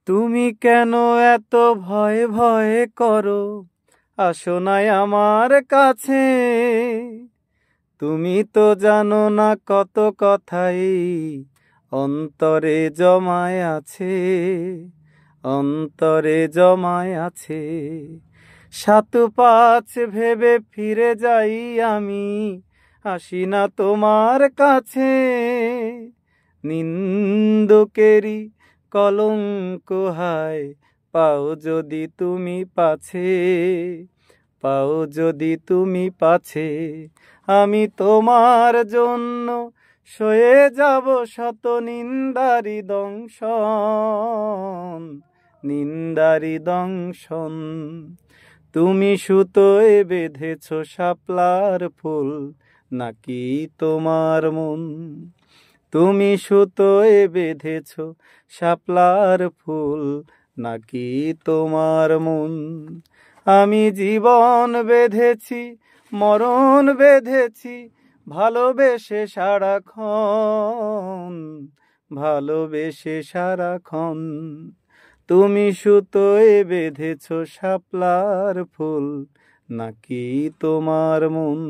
তুমি কেন এত ভয় ভয় করো, আসো নাই আমার কাছে। তুমি তো জানো না কত কথাই অন্তরে জমায় আছে, অন্তরে জমায় আছে। সাত পাঁচ ভেবে ফিরে যাই আমি, আসি না তোমার কাছে। নিন্দুকেরি কলঙ্ক হায়, পাও যদি তুমি পাছে, পাও যদি তুমি পাছে। আমি তোমার জন্য সয়ে যাব শত নিন্দারি দংশন, নিন্দারি দংশন। তুমি সুতোয় বেঁধেছ শাপলার ফুল, নাকি তোমার মন? তুমি সুতোয় বেঁধেছ শাপলার ফুল, নাকি তোমার মন? আমি জীবন বেঁধেছি, মরণ বেঁধেছি, ভালোবেসে সারাক্ষণ, ভালোবেসে সারাক্ষণ। তুমি সুতোয় বেঁধেছ শাপলার ফুল, নাকি তোমার মন?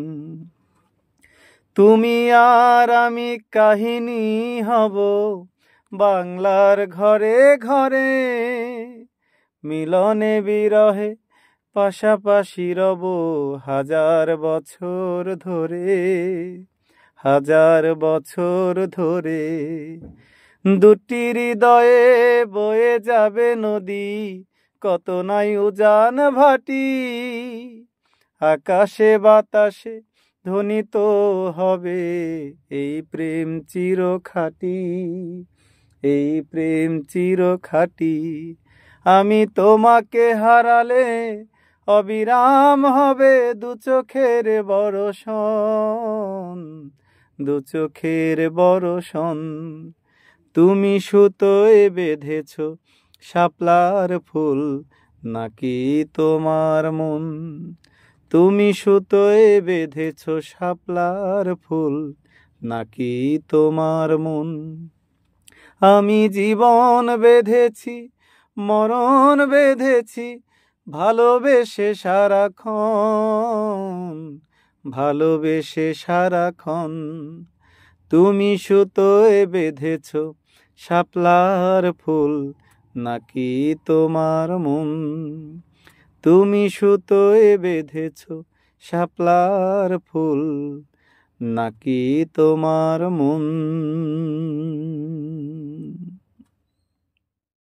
তুমি আর আমি কাহিনী হব বাংলার ঘরে ঘরে, মিলনে বিরহে পাশাপাশি রব হাজার বছর ধরে, হাজার বছর ধরে। দুটি হৃদয়ে বয়ে যাবে নদী, কত নাই উজান ভাটি। আকাশে বাতাসে ধ্বনিত হবে এই প্রেম চির খাঁটি, এই প্রেম চির খাঁটি। আমি তোমাকে হারালে অবিরাম হবে দু চোখের বর্ষণ, দু চোখের বর্ষণ। তুমি সুতোয় বেঁধেছ শাপলার ফুল, নাকি তোমার মন? তুমি সুতোয় বেঁধেছ শাপলার ফুল, নাকি তোমার মন? আমি জীবন বেঁধেছি, মরণ বেঁধেছি, ভালোবেসে সারাক্ষণ, ভালোবেসে সারাক্ষণ। তুমি সুতোয় বেঁধেছ শাপলার ফুল, নাকি তোমার মন? তুমি সুতোয় বেঁধেছ শাপলার ফুল, নাকি তোমার মন?